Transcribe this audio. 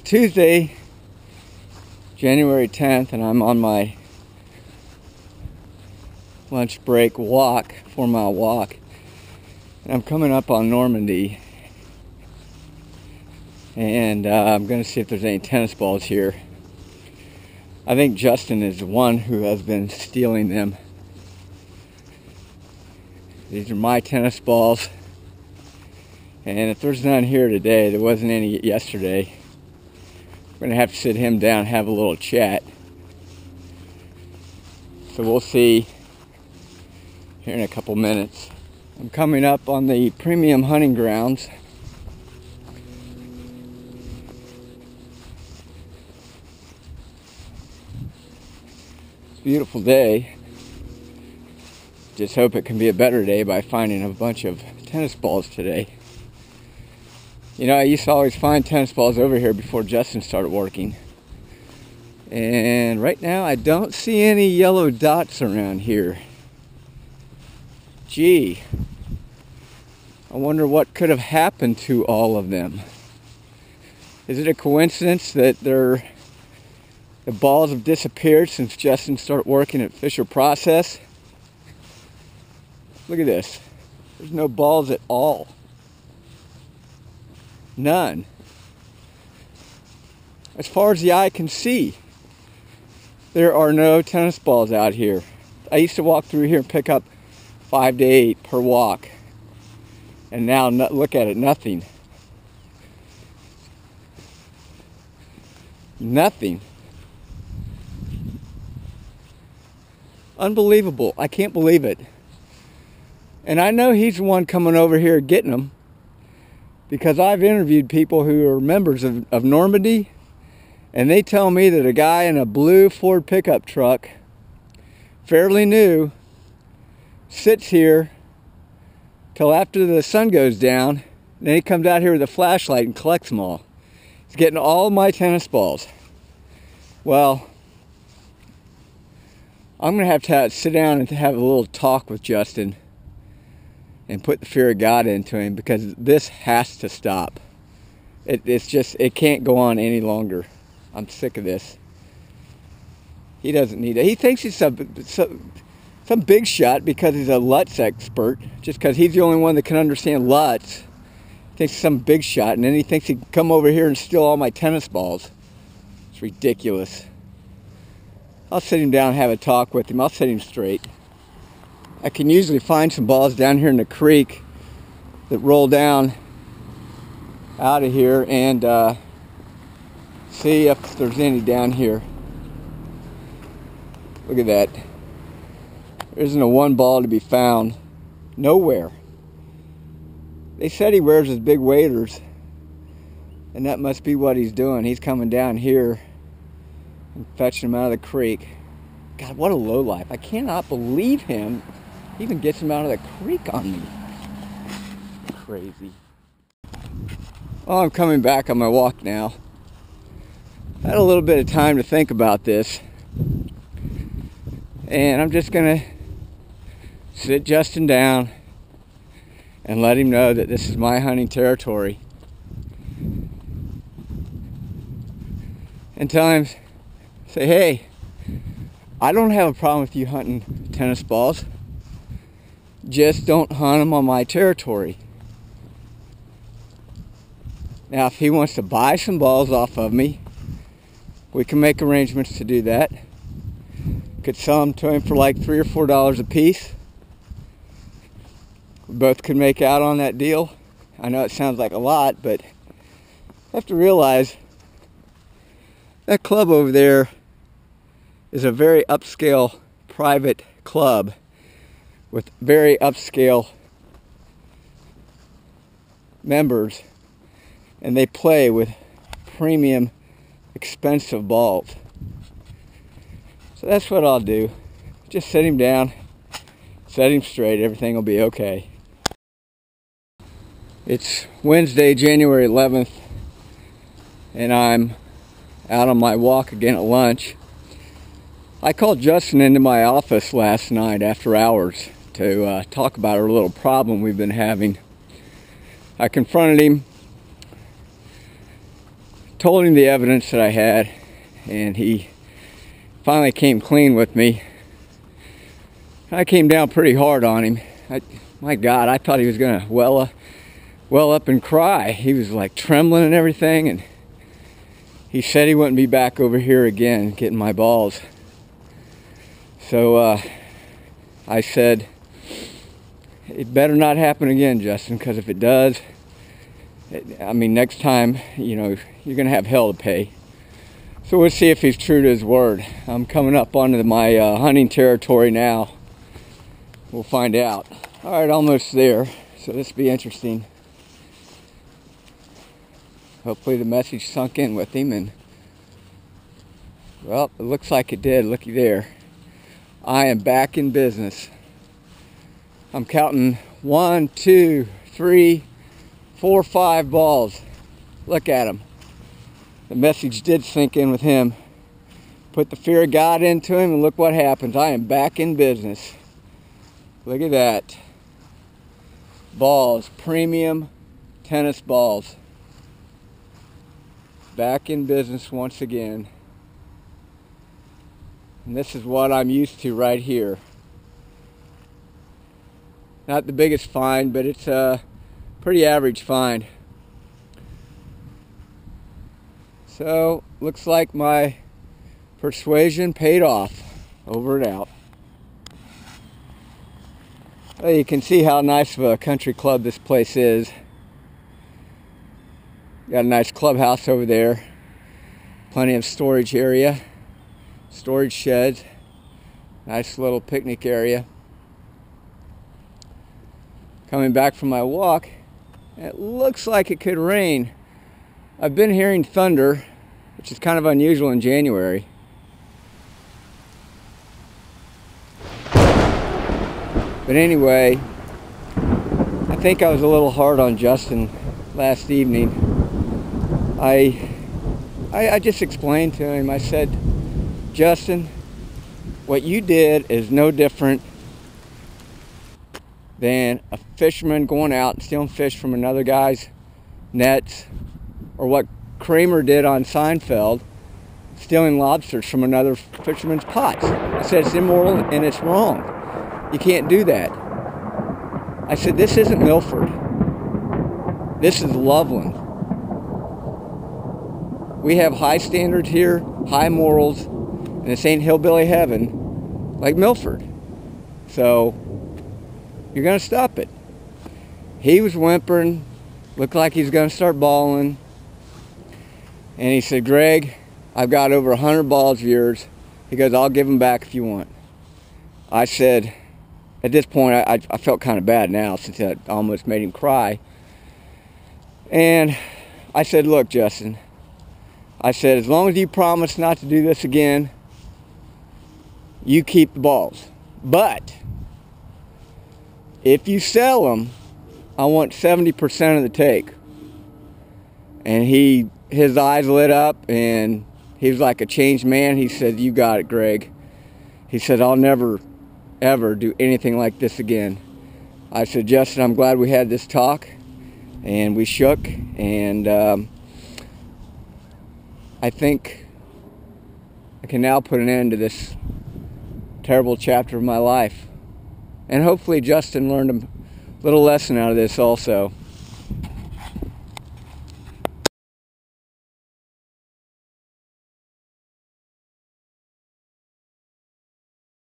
Tuesday, January 10th, and I'm on my lunch break walk, 4-mile walk, and I'm coming up on Normandy, and I'm going to see if there's any tennis balls here. I think Justin is the one who has been stealing them. These are my tennis balls, and if there's none here today, there wasn't any yesterday, we're going to have to sit him down and have a little chat. So we'll see here in a couple minutes. I'm coming up on the premium hunting grounds. It's a beautiful day. Just hope it can be a better day by finding a bunch of tennis balls today. You know, I used to always find tennis balls over here before Justin started working. And right now I don't see any yellow dots around here. Gee, I wonder what could have happened to all of them. Is it a coincidence that the balls have disappeared since Justin started working at Fisher Process? Look at this. There's no balls at all. None. As far as the eye can see, there are no tennis balls out here. I used to walk through here and pick up 5 to 8 per walk. And now, look at it, nothing. Nothing. Unbelievable. I can't believe it. And I know he's the one coming over here getting them, because I've interviewed people who are members of Normandy, and they tell me that a guy in a blue Ford pickup truck, fairly new, sits here till after the sun goes down, and then he comes out here with a flashlight and collects them all. He's getting all my tennis balls. Well, I'm going to have sit down and have a little talk with Justin and put the fear of God into him, because this has to stop. It can't go on any longer. I'm sick of this. He doesn't need it. He thinks he's some big shot because he's a LUTs expert, just because he's the only one that can understand LUTs. He thinks he's some big shot, and then he thinks he can come over here and steal all my tennis balls. It's ridiculous. I'll sit him down and have a talk with him. I'll set him straight. I can usually find some balls down here in the creek that roll down out of here, and see if there's any down here. Look at that. There isn't a one ball to be found. Nowhere. They said he wears his big waders, and that must be what he's doing. He's coming down here and fetching them out of the creek. God, what a lowlife. I cannot believe him even gets him out of the creek on me. Crazy. Well, I'm coming back on my walk now. I had a little bit of time to think about this, and I'm just gonna sit Justin down and let him know that this is my hunting territory, and tell him, say, hey, I don't have a problem with you hunting tennis balls. Just don't hunt them on my territory. Now, if he wants to buy some balls off of me, we can make arrangements to do that. Could sell them to him for like $3 or $4 a piece. We both could make out on that deal. I know it sounds like a lot, but you have to realize that club over there is a very upscale private club with very upscale members, and they play with premium expensive balls. So that's what I'll do. Just sit him down, set him straight, everything will be okay. It's Wednesday, January 11th, and I'm out on my walk again at lunch. I called Justin into my office last night after hours to talk about our little problem we've been having. I confronted him, told him the evidence that I had, and he finally came clean with me. I came down pretty hard on him. My God, I thought he was gonna well up and cry. He was like trembling and everything, and he said he wouldn't be back over here again getting my balls. So I said, it better not happen again, Justin, because if it does, I mean, next time, you know, you're gonna have hell to pay. So we'll see if he's true to his word. I'm coming up onto my hunting territory now. We'll find out. All right, almost there. So this will be interesting. Hopefully the message sunk in with him, and well, it looks like it did. Looky there. I am back in business. I'm counting 1, 2, 3, 4, 5 balls. Look at him. The message did sink in with him. Put the fear of God into him, and look what happens. I am back in business. Look at that. Balls, premium tennis balls. Back in business once again. And this is what I'm used to right here. Not the biggest find, but it's a pretty average find. So, looks like my persuasion paid off. Over and out. Well, you can see how nice of a country club this place is. Got a nice clubhouse over there. Plenty of storage area. Storage sheds. Nice little picnic area. Coming back from my walk, it looks like it could rain. I've been hearing thunder, which is kind of unusual in January. But anyway, I think I was a little hard on Justin last evening. I just explained to him, I said, Justin, what you did is no different than a fisherman going out and stealing fish from another guy's nets, or what Kramer did on Seinfeld, stealing lobsters from another fisherman's pots. I said it's immoral and it's wrong. You can't do that. I said, this isn't Milford. This is Loveland. We have high standards here, high morals, and this ain't hillbilly heaven like Milford. So, you're going to stop it. He was whimpering, looked like he's going to start bawling. And he said, Greg, I've got over 100 balls of yours. He goes, I'll give them back if you want. I said, at this point, I felt kind of bad now since I almost made him cry. And I said, look, Justin, I said, as long as you promise not to do this again, you keep the balls. But if you sell them, I want 70% of the take. And his eyes lit up, and he was like a changed man. He said, you got it, Greg. He said, I'll never, ever do anything like this again. I said, Justin, I'm glad we had this talk. And we shook, and I think I can now put an end to this terrible chapter of my life. And hopefully Justin learned a little lesson out of this also.